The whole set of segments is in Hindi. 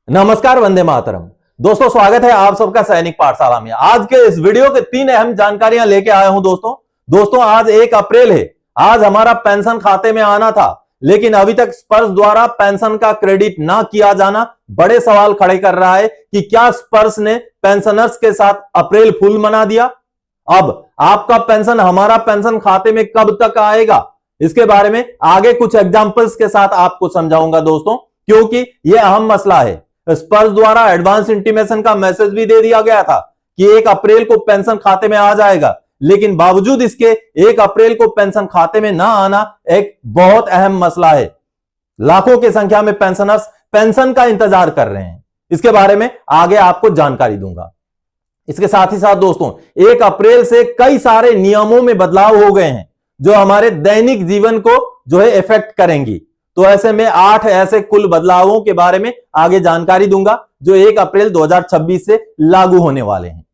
नमस्कार, वंदे मातरम। दोस्तों, स्वागत है आप सबका सैनिक पाठशाला में। आज के इस वीडियो के 3 अहम जानकारियां लेके आया हूं दोस्तों आज 1 अप्रैल है। आज हमारा पेंशन खाते में आना था, लेकिन अभी तक स्पर्श द्वारा पेंशन का क्रेडिट ना किया जाना बड़े सवाल खड़े कर रहा है कि क्या स्पर्श ने पेंशनर्स के साथ अप्रैल फूल मना दिया। अब आपका पेंशन हमारा पेंशन खाते में कब तक आएगा, इसके बारे में आगे कुछ एग्जांपल्स के साथ आपको समझाऊंगा दोस्तों, क्योंकि यह अहम मसला है। स्पर्श द्वारा एडवांस इंटीमेशन का मैसेज भी दे दिया गया था कि 1 अप्रैल को पेंशन खाते में आ जाएगा, लेकिन बावजूद इसके 1 अप्रैल को पेंशन खाते में ना आना एक बहुत अहम मसला है। लाखों की संख्या में पेंशनर्स पेंशन का इंतजार कर रहे हैं। इसके बारे में आगे आपको जानकारी दूंगा। इसके साथ ही साथ दोस्तों, 1 अप्रैल से कई सारे नियमों में बदलाव हो गए हैं जो हमारे दैनिक जीवन को इफेक्ट करेंगी। तो ऐसे में 8 ऐसे कुल बदलावों के बारे में आगे जानकारी दूंगा जो 1 अप्रैल 2026 से लागू होने वाले हैं।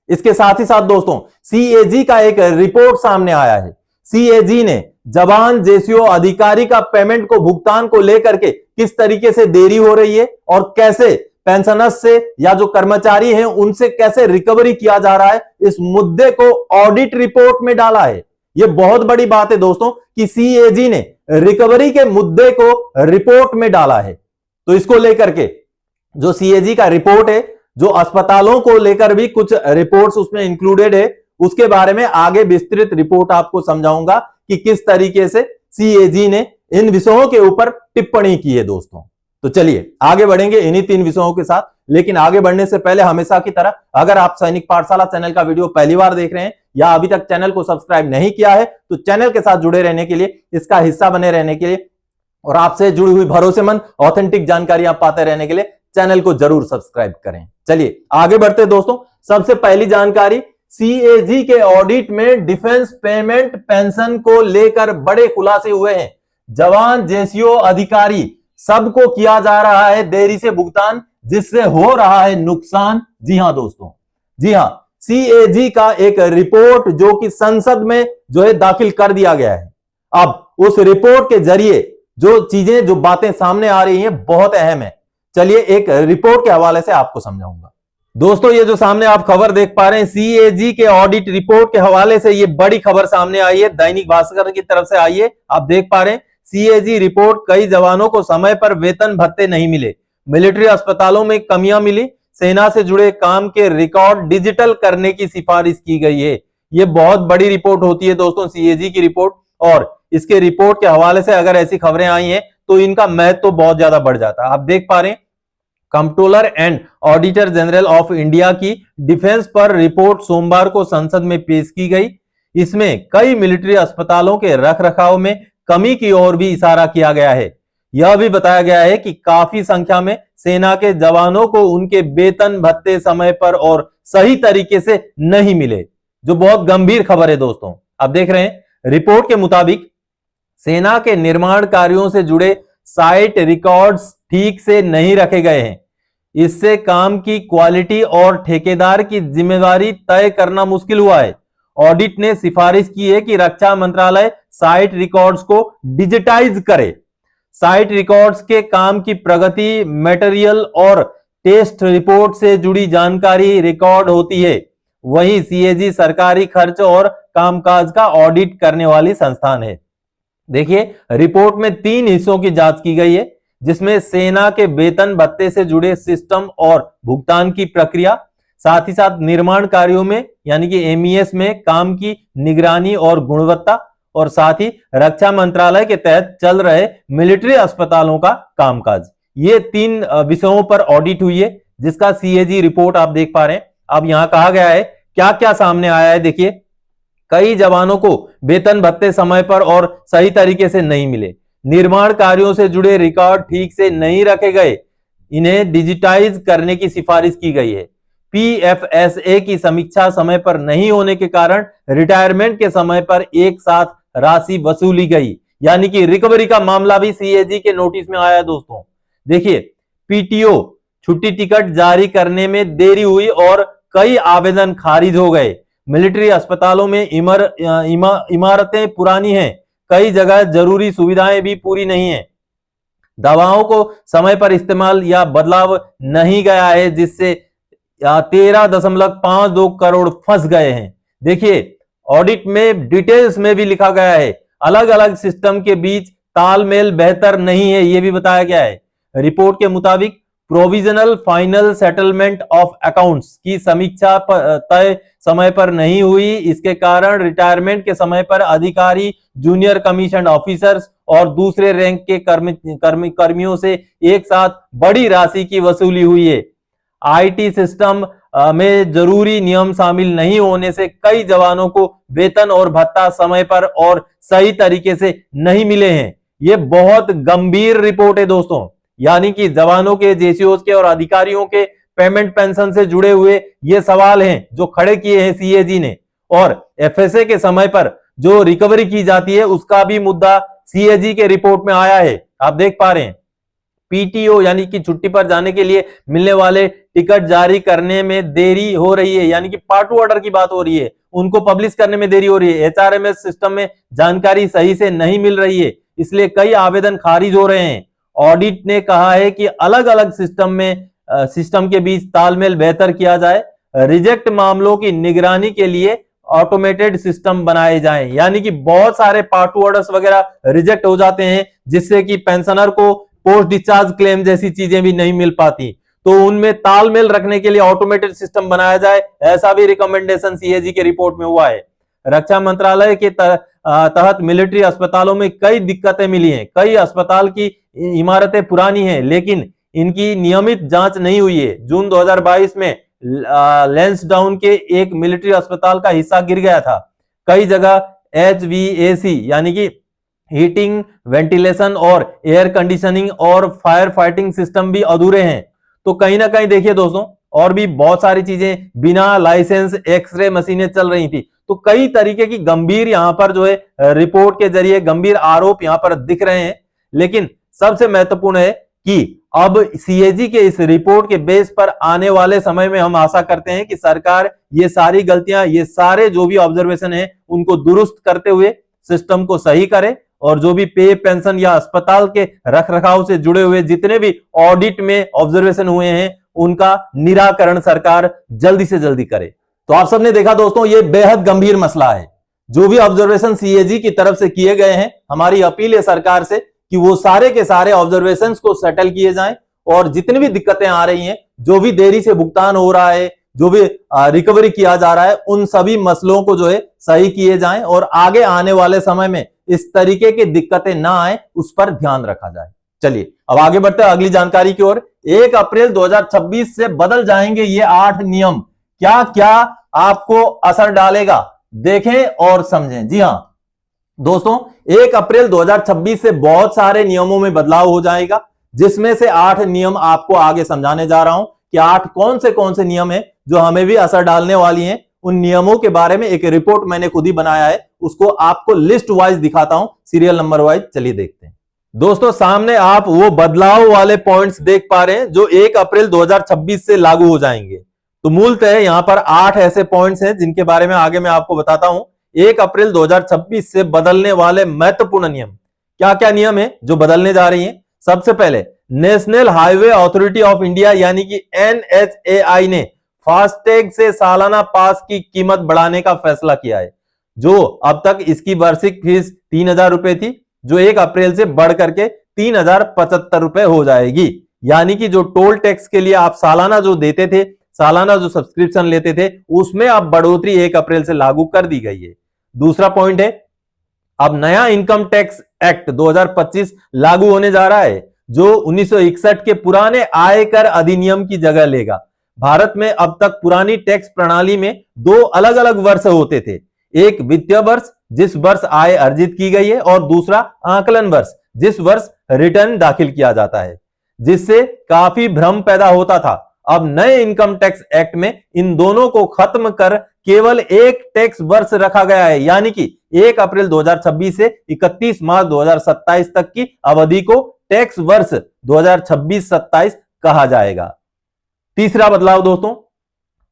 इसके साथ ही साथ दोस्तों, सीएजी का एक रिपोर्ट सामने आया है। सीएजी ने जवान जेसीओ अधिकारी का पेमेंट को भुगतान को लेकर के किस तरीके से देरी हो रही है और कैसे पेंशनर्स से या जो कर्मचारी हैं उनसे कैसे रिकवरी किया जा रहा है, इस मुद्दे को ऑडिट रिपोर्ट में डाला है। यह बहुत बड़ी बात है दोस्तों कि सीएजी ने रिकवरी के मुद्दे को रिपोर्ट में डाला है। तो इसको लेकर के जो सीएजी का रिपोर्ट है, जो अस्पतालों को लेकर भी कुछ रिपोर्ट्स उसमें इंक्लूडेड है, उसके बारे में आगे विस्तृत रिपोर्ट आपको समझाऊंगा कि किस तरीके से सीएजी ने इन विषयों के ऊपर टिप्पणी की है दोस्तों। तो चलिए आगे बढ़ेंगे इन्हीं 3 विषयों के साथ। लेकिन आगे बढ़ने से पहले हमेशा की तरह, अगर आप सैनिक पाठशाला चैनल का वीडियो पहली बार देख रहे हैं या अभी तक चैनल को सब्सक्राइब नहीं किया है, तो चैनल के साथ जुड़े रहने के लिए, इसका हिस्सा बने रहने के लिए और आपसे जुड़ी हुई भरोसेमंद ऑथेंटिक जानकारियां पाते रहने के लिए चैनल को जरूर सब्सक्राइब करें। चलिए आगे बढ़ते दोस्तों। सबसे पहली जानकारी, सीएजी के ऑडिट में डिफेंस पेमेंट पेंशन को लेकर बड़े खुलासे हुए हैं। जवान जेसीओ अधिकारी सबको किया जा रहा है देरी से भुगतान, जिससे हो रहा है नुकसान। जी हां दोस्तों, जी हां, सीएजी का एक रिपोर्ट जो कि संसद में दाखिल कर दिया गया है। अब उस रिपोर्ट के जरिए जो चीजें, जो बातें सामने आ रही हैं, बहुत अहम है। चलिए एक रिपोर्ट के हवाले से आपको समझाऊंगा दोस्तों। ये जो सामने आप खबर देख पा रहे हैं, सीएजी के ऑडिट रिपोर्ट के हवाले से ये बड़ी खबर सामने आई है, दैनिक भास्कर की तरफ से आई है। आप देख पा रहे हैं, सीएजी रिपोर्ट, कई जवानों को समय पर वेतन भत्ते नहीं मिले, मिलिट्री अस्पतालों में कमियां मिली, सेना से जुड़े काम के रिकॉर्ड डिजिटल करने की सिफारिश की गई है। यह बहुत बड़ी रिपोर्ट होती है दोस्तों, सीएजी की रिपोर्ट। और इसके रिपोर्ट के हवाले से अगर ऐसी खबरें आई हैं तो इनका महत्व तो बहुत ज्यादा बढ़ जाता है। आप देख पा रहे हैं, controller and auditor general of India की डिफेंस पर रिपोर्ट सोमवार को संसद में पेश की गई। इसमें कई मिलिट्री अस्पतालों के रखरखाव में कमी की ओर भी इशारा किया गया है। यह भी बताया गया है कि काफी संख्या में सेना के जवानों को उनके वेतन भत्ते समय पर और सही तरीके से नहीं मिले, जो बहुत गंभीर खबर है दोस्तों। आप देख रहे हैं, रिपोर्ट के मुताबिक सेना के निर्माण कार्यों से जुड़े साइट रिकॉर्ड्स ठीक से नहीं रखे गए हैं। इससे काम की क्वालिटी और ठेकेदार की जिम्मेदारी तय करना मुश्किल हुआ है। ऑडिट ने सिफारिश की है कि रक्षा मंत्रालय साइट रिकॉर्ड्स को डिजिटाइज करे। साइट रिकॉर्ड्स के काम की प्रगति, मटेरियल और टेस्ट रिपोर्ट से जुड़ी जानकारी रिकॉर्ड होती है। वहीं सीएजी सरकारी खर्च और कामकाज का ऑडिट करने वाली संस्थान है। देखिए, रिपोर्ट में 3 हिस्सों की जांच की गई है, जिसमें सेना के वेतन भत्ते से जुड़े सिस्टम और भुगतान की प्रक्रिया, साथ ही साथ निर्माण कार्यों में यानी कि एमईएस में काम की निगरानी और गुणवत्ता, और साथ ही रक्षा मंत्रालय के तहत चल रहे मिलिट्री अस्पतालों का कामकाज। ये 3 विषयों पर ऑडिट हुई है, जिसका सीएजी रिपोर्ट आप देख पा रहे हैं। अब यहां कहा गया है क्या क्या सामने आया है। देखिए, कई जवानों को वेतन भत्ते समय पर और सही तरीके से नहीं मिले, निर्माण कार्यों से जुड़े रिकॉर्ड ठीक से नहीं रखे गए, इन्हें डिजिटाइज करने की सिफारिश की गई है। पीएफएसए की समीक्षा समय पर नहीं होने के कारण रिटायरमेंट के समय पर एक साथ राशि वसूली गई, यानी कि रिकवरी का मामला भी सीएजी के नोटिस में आया दोस्तों। देखिए, पीटीओ छुट्टी टिकट जारी करने में देरी हुई और कई आवेदन खारिज हो गए। मिलिट्री अस्पतालों में इमारतें पुरानी हैं, कई जगह जरूरी सुविधाएं भी पूरी नहीं है। दवाओं को समय पर इस्तेमाल या बदलाव नहीं गया है, जिससे 13.52 करोड़ फंस गए हैं। देखिए ऑडिट में डिटेल्स में भी लिखा गया है, अलग अलग सिस्टम के बीच तालमेल बेहतर नहीं है, यह भी बताया गया है। रिपोर्ट के मुताबिक provisional final settlement of accounts की समीक्षा तय समय पर नहीं हुई। इसके कारण रिटायरमेंट के समय पर अधिकारी, जूनियर कमीशन ऑफिसर्स और दूसरे रैंक के कर्मियों से एक साथ बड़ी राशि की वसूली हुई है। आईटी सिस्टम में जरूरी नियम शामिल नहीं होने से कई जवानों को वेतन और भत्ता समय पर और सही तरीके से नहीं मिले हैं। यह बहुत गंभीर रिपोर्ट है दोस्तों, यानी कि जवानों के, जेसीओस के और अधिकारियों के पेमेंट पेंशन से जुड़े हुए ये सवाल हैं जो खड़े किए हैं सीएजी ने। और एफएसए के समय पर जो रिकवरी की जाती है उसका भी मुद्दा सीएजी के रिपोर्ट में आया है। आप देख पा रहे हैं पीटीओ यानी कि छुट्टी पर जाने के लिए मिलने वाले टिकट जारी करने में देरी हो रही है, यानी कि पार्ट टू ऑर्डर की बात हो रही है, उनको पब्लिश करने में देरी हो रही है। एचआरएमएस सिस्टम में जानकारी सही से नहीं मिल रही है, इसलिए कई आवेदन खारिज हो रहे हैं। ऑडिट ने कहा है कि अलग अलग सिस्टम के बीच तालमेल बेहतर किया जाए। रिजेक्ट मामलों की निगरानी के लिए ऑटोमेटेड सिस्टम बनाए जाएं, यानी कि बहुत सारे पार्ट टू ऑर्डर्स वगैरह रिजेक्ट हो जाते हैं, जिससे कि पेंशनर को पोस्ट डिस्चार्ज क्लेम जैसी चीजें भी नहीं मिल पाती, तो उनमें तालमेल रखने के लिए ऑटोमेटेड सिस्टम बनाया जाए, ऐसा भी रिकमेंडेशन सीएजी के रिपोर्ट में हुआ है। रक्षा मंत्रालय के तहत मिलिट्री अस्पतालों में कई दिक्कतें मिली हैं। कई अस्पताल की इमारतें पुरानी हैं, लेकिन इनकी नियमित जांच नहीं हुई है। जून 2022 में लैंसडाउन के एक मिलिट्री अस्पताल का हिस्सा गिर गया था। कई जगह HVAC यानी कि हीटिंग, वेंटिलेशन और एयर कंडीशनिंग और फायर फाइटिंग सिस्टम भी अधूरे हैं। तो कहीं ना कहीं देखिए दोस्तों, और भी बहुत सारी चीजें बिना लाइसेंस एक्सरे मशीनें चल रही थी। तो कई तरीके की गंभीर यहां पर जो है रिपोर्ट के जरिए गंभीर आरोप यहां पर दिख रहे हैं। लेकिन सबसे महत्वपूर्ण है कि अब सीएजी के इस रिपोर्ट के बेस पर आने वाले समय में हम आशा करते हैं कि सरकार ये सारी गलतियां, ये सारे जो भी ऑब्जर्वेशन है उनको दुरुस्त करते हुए सिस्टम को सही करे, और जो भी पे, पेंशन या अस्पताल के रखरखाव से जुड़े हुए जितने भी ऑडिट में ऑब्जर्वेशन हुए हैं उनका निराकरण सरकार जल्दी से जल्दी करे। तो आप सबने देखा दोस्तों, ये बेहद गंभीर मसला है। जो भी ऑब्जर्वेशन सीएजी की तरफ से किए गए हैं, हमारी अपील है सरकार से कि वो सारे के सारे ऑब्जर्वेशंस को सेटल किए जाएं, और जितनी भी दिक्कतें आ रही हैं, जो भी देरी से भुगतान हो रहा है, जो भी रिकवरी किया जा रहा है, उन सभी मसलों को जो है सही किए जाएं, और आगे आने वाले समय में इस तरीके की दिक्कतें ना आए उस पर ध्यान रखा जाए। चलिए अब आगे बढ़ते हैं अगली जानकारी की ओर। 1 अप्रैल 2026 से बदल जाएंगे ये 8 नियम। क्या क्या आपको असर डालेगा, देखें और समझें। जी हां दोस्तों, 1 अप्रैल 2026 से बहुत सारे नियमों में बदलाव हो जाएगा, जिसमें से 8 नियम आपको आगे समझाने जा रहा हूं कि 8 कौन से नियम है जो हमें भी असर डालने वाली हैं। उन नियमों के बारे में एक रिपोर्ट मैंने खुद ही बनाया है, उसको आपको लिस्ट वाइज दिखाता हूं, सीरियल नंबर वाइज। चलिए देखते हैं दोस्तों, सामने आप वो बदलाव वाले पॉइंट्स देख पा रहे हैं जो 1 अप्रैल 2026 से लागू हो जाएंगे। तो मूलतः यहां पर 8 ऐसे पॉइंट्स हैं जिनके बारे में आगे मैं आपको बताता हूं। 1 अप्रैल 2026 से बदलने वाले महत्वपूर्ण नियम, क्या क्या नियम है जो बदलने जा रही हैं। सबसे पहले national highway authority of India यानी कि NHAI ने फास्टैग से सालाना पास की कीमत बढ़ाने का फैसला किया है। जो अब तक इसकी वार्षिक फीस 3000 रुपए थी, जो 1 अप्रैल से बढ़ करके 3075 रुपए हो जाएगी। यानी कि जो टोल टैक्स के लिए आप सालाना जो देते थे, सालाना जो सब्सक्रिप्शन लेते थे, उसमें अब बढ़ोतरी 1 अप्रैल से लागू कर दी गई है। दूसरा पॉइंट है, अब नया इनकम टैक्स एक्ट 2025 लागू होने जा रहा है, जो 1961 के पुराने आयकर अधिनियम की जगह लेगा। भारत में अब तक पुरानी टैक्स प्रणाली में 2 अलग अलग वर्ष होते थे। एक वित्तीय वर्ष जिस वर्ष आय अर्जित की गई है, और दूसरा आकलन वर्ष जिस वर्ष रिटर्न दाखिल किया जाता है, जिससे काफी भ्रम पैदा होता था। अब नए इनकम टैक्स एक्ट में इन दोनों को खत्म कर केवल एक टैक्स वर्ष रखा गया है, यानी कि 1 अप्रैल 2026 से 31 मार्च 2027 तक की अवधि को टैक्स वर्ष 2026-27 कहा जाएगा। तीसरा बदलाव दोस्तों,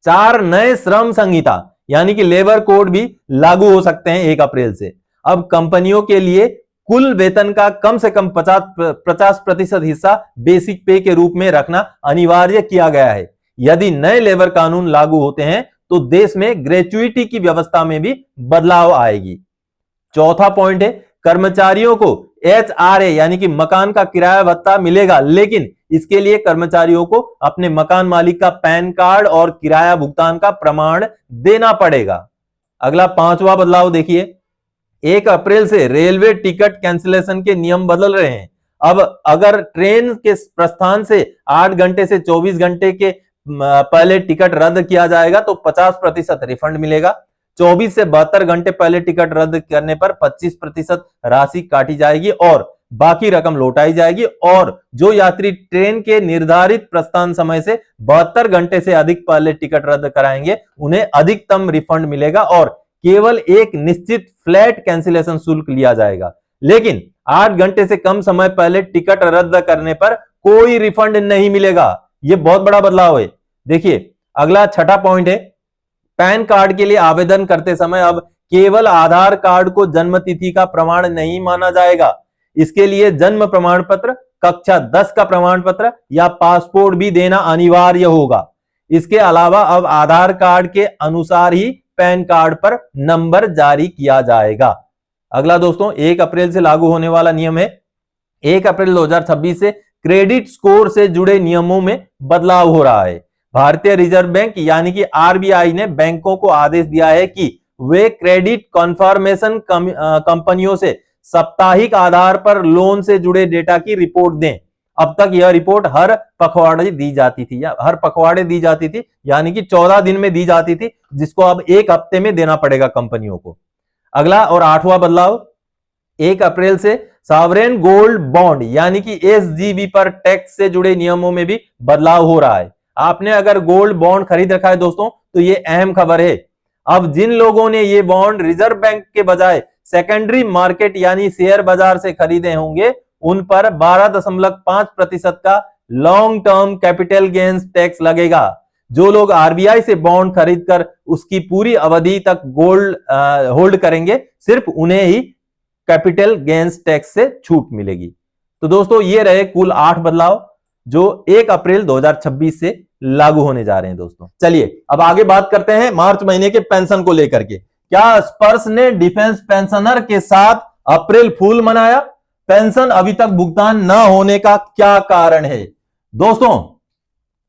4 नए श्रम संहिता यानी कि लेबर कोड भी लागू हो सकते हैं 1 अप्रैल से। अब कंपनियों के लिए कुल वेतन का कम से कम 50% हिस्सा बेसिक पे के रूप में रखना अनिवार्य किया गया है। यदि नए लेबर कानून लागू होते हैं तो देश में ग्रेच्युइटी की व्यवस्था में भी बदलाव आएगी। चौथा पॉइंट है, कर्मचारियों को HRA यानी कि मकान का किराया भत्ता मिलेगा, लेकिन इसके लिए कर्मचारियों को अपने मकान मालिक का पैन कार्ड और किराया भुगतान का प्रमाण देना पड़ेगा। अगला पांचवा बदलाव देखिए, 1 अप्रैल से रेलवे टिकट कैंसिलेशन के नियम बदल रहे हैं। अब अगर ट्रेन के प्रस्थान से 8 घंटे से 24 घंटे के पहले टिकट रद्द किया जाएगा तो 50% रिफंड मिलेगा। 24 से 72 घंटे पहले टिकट रद्द करने पर 25% राशि काटी जाएगी और बाकी रकम लौटाई जाएगी। और जो यात्री ट्रेन के निर्धारित प्रस्थान समय से 72 घंटे से अधिक पहले टिकट रद्द कराएंगे उन्हें अधिकतम रिफंड मिलेगा और केवल एक निश्चित फ्लैट कैंसिलेशन शुल्क लिया जाएगा। लेकिन 8 घंटे से कम समय पहले टिकट रद्द करने पर कोई रिफंड नहीं मिलेगा। यह बहुत बड़ा बदलाव है। देखिए अगला छठा पॉइंट है, पैन कार्ड के लिए आवेदन करते समय अब केवल आधार कार्ड को जन्म तिथि का प्रमाण नहीं माना जाएगा। इसके लिए जन्म प्रमाण पत्र, कक्षा 10 का प्रमाण पत्र या पासपोर्ट भी देना अनिवार्य होगा। इसके अलावा अब आधार कार्ड के अनुसार ही पैन कार्ड पर नंबर जारी किया जाएगा। अगला दोस्तों 1 अप्रैल से लागू होने वाला नियम है, 1 अप्रैल 2026 से क्रेडिट स्कोर से जुड़े नियमों में बदलाव हो रहा है। भारतीय रिजर्व बैंक यानी कि RBI ने बैंकों को आदेश दिया है कि वे क्रेडिट कॉन्फर्मेशन कंपनियों से साप्ताहिक आधार पर लोन से जुड़े डेटा की रिपोर्ट दें। अब तक यह रिपोर्ट हर पखवाड़े दी जाती थी यानी कि 14 दिन में दी जाती थी, जिसको अब 1 हफ्ते में देना पड़ेगा कंपनियों को। अगला और 8वां बदलाव, 1 अप्रैल से सॉवरेन गोल्ड बॉन्ड यानी कि SGB पर टैक्स से जुड़े नियमों में भी बदलाव हो रहा है। आपने अगर गोल्ड बॉन्ड खरीद रखा है दोस्तों तो ये अहम खबर है। अब जिन लोगों ने ये बॉन्ड रिजर्व बैंक के बजाय सेकेंडरी मार्केट यानी शेयर बाजार से खरीदे होंगे उन पर 12.5% का long term capital gains tax लगेगा। जो लोग RBI से बॉन्ड खरीदकर उसकी पूरी अवधि तक गोल्ड होल्ड करेंगे सिर्फ उन्हें ही कैपिटल गेन्स टैक्स से छूट मिलेगी। तो दोस्तों ये रहे कुल 8 बदलाव जो 1 अप्रैल 2026 से लागू होने जा रहे हैं। दोस्तों चलिए अब आगे बात करते हैं मार्च महीने के पेंशन को लेकर के। क्या स्पर्श ने डिफेंस पेंशनर के साथ अप्रैल फूल मनाया? पेंशन अभी तक भुगतान न होने का क्या कारण है? दोस्तों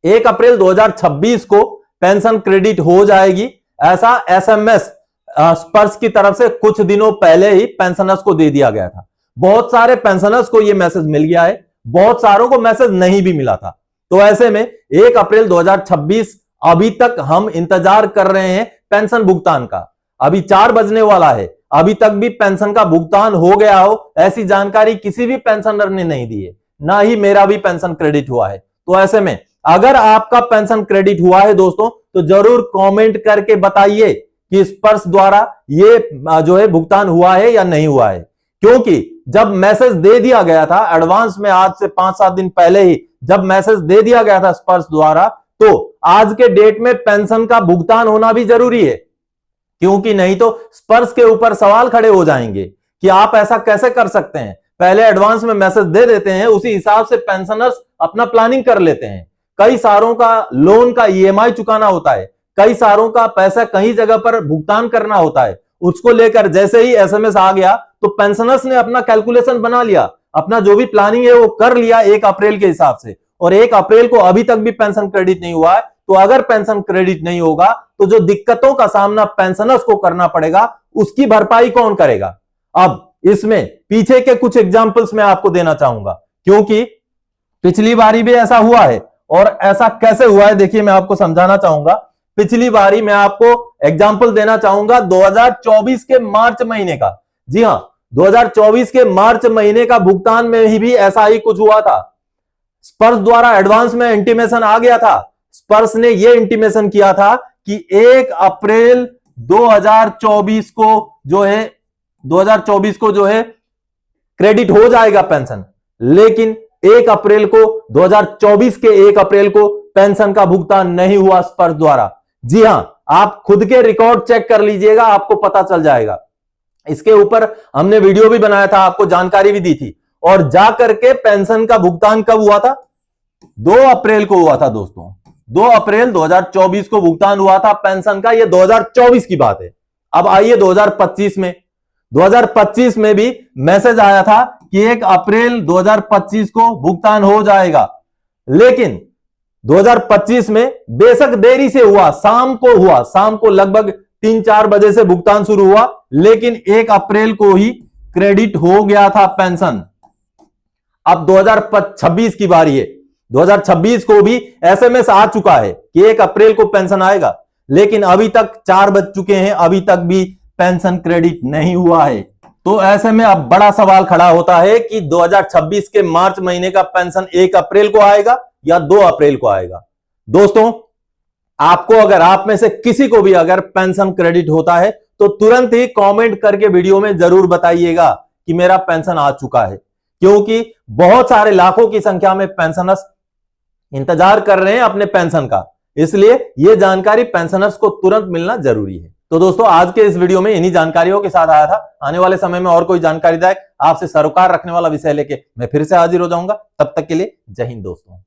1 अप्रैल 2026 को पेंशन क्रेडिट हो जाएगी, ऐसा SMS स्पर्श की तरफ से कुछ दिनों पहले ही पेंशनर्स को दे दिया गया था। बहुत सारे पेंशनर्स को यह मैसेज मिल गया है, बहुत सारों को मैसेज नहीं भी मिला था। तो ऐसे में 1 अप्रैल 2026 अभी तक हम इंतजार कर रहे हैं पेंशन भुगतान का। अभी 4 बजने वाला है, अभी तक भी पेंशन का भुगतान हो गया हो ऐसी जानकारी किसी भी पेंशनर ने नहीं दी है, ना ही मेरा भी पेंशन क्रेडिट हुआ है। तो ऐसे में अगर आपका पेंशन क्रेडिट हुआ है दोस्तों तो जरूर कमेंट करके बताइए कि स्पर्श द्वारा ये जो है भुगतान हुआ है या नहीं हुआ है। क्योंकि जब मैसेज दे दिया गया था एडवांस में, आज से 5-7 दिन पहले ही जब मैसेज दे दिया गया था स्पर्श द्वारा, तो आज के डेट में पेंशन का भुगतान होना भी जरूरी है। क्योंकि नहीं तो स्पर्श के ऊपर सवाल खड़े हो जाएंगे कि आप ऐसा कैसे कर सकते हैं, पहले एडवांस में मैसेज दे देते हैं, उसी हिसाब से पेंशनर्स अपना प्लानिंग कर लेते हैं। कई सारों का लोन का EMI चुकाना होता है, कई सारों का पैसा कहीं जगह पर भुगतान करना होता है, उसको लेकर जैसे ही SMS आ गया तो पेंशनर्स ने अपना कैलकुलेशन बना लिया, अपना जो भी प्लानिंग है वो कर लिया 1 अप्रैल के हिसाब से। और 1 अप्रैल को अभी तक भी पेंशन क्रेडिट नहीं हुआ है। तो अगर पेंशन क्रेडिट नहीं होगा तो जो दिक्कतों का सामना पेंशनर्स को करना पड़ेगा उसकी भरपाई कौन करेगा? अब इसमें पीछे के कुछ एग्जांपल्स मैं आपको देना चाहूंगा, क्योंकि पिछली बारी भी ऐसा हुआ है। और ऐसा कैसे हुआ है देखिए मैं आपको समझाना चाहूंगा। पिछली बारी मैं आपको एग्जांपल देना चाहूंगा 2024 के मार्च महीने का। जी हां, 2024 के मार्च महीने का भुगतान में ही भी ऐसा ही कुछ हुआ था। स्पर्श द्वारा एडवांस में इंटीमेशन आ गया था। स्पर्श ने यह इंटीमेशन किया था कि 1 अप्रैल 2024 को जो है क्रेडिट हो जाएगा पेंशन, लेकिन 1 अप्रैल को 2024 के 1 अप्रैल को पेंशन का भुगतान नहीं हुआ स्पर्श द्वारा। जी हां, आप खुद के रिकॉर्ड चेक कर लीजिएगा, आपको पता चल जाएगा। इसके ऊपर हमने वीडियो भी बनाया था, आपको जानकारी भी दी थी। और जा करके पेंशन का भुगतान कब हुआ था? 2 अप्रैल को हुआ था दोस्तों। 2 अप्रैल 2024 को भुगतान हुआ था पेंशन का। यह 2024 की बात है। अब आइए 2025 में। 2025 में भी मैसेज आया था कि 1 अप्रैल 2025 को भुगतान हो जाएगा, लेकिन 2025 में बेशक देरी से हुआ, शाम को लगभग 3-4 बजे से भुगतान शुरू हुआ, लेकिन 1 अप्रैल को ही क्रेडिट हो गया था पेंशन। अब 2026 की बारी है। 2026 को भी एसएमएस आ चुका है कि 1 अप्रैल को पेंशन आएगा, लेकिन अभी तक 4 बज चुके हैं, अभी तक भी पेंशन क्रेडिट नहीं हुआ है। तो ऐसे में अब बड़ा सवाल खड़ा होता है कि 2026 के मार्च महीने का पेंशन 1 अप्रैल को आएगा या 2 अप्रैल को आएगा। दोस्तों, आपको अगर आप में से किसी को भी अगर पेंशन क्रेडिट होता है तो तुरंत ही कमेंट करके वीडियो में जरूर बताइएगा कि मेरा पेंशन आ चुका है, क्योंकि बहुत सारे लाखों की संख्या में पेंशनर्स इंतजार कर रहे हैं अपने पेंशन का। इसलिए यह जानकारी पेंशनर्स को तुरंत मिलना जरूरी है। तो दोस्तों, आज के इस वीडियो में इन्हीं जानकारियों के साथ आया था। आने वाले समय में और कोई जानकारीदायक आपसे सरोकार रखने वाला विषय लेके मैं फिर से हाजिर हो जाऊंगा। तब तक के लिए जय हिंद दोस्तों।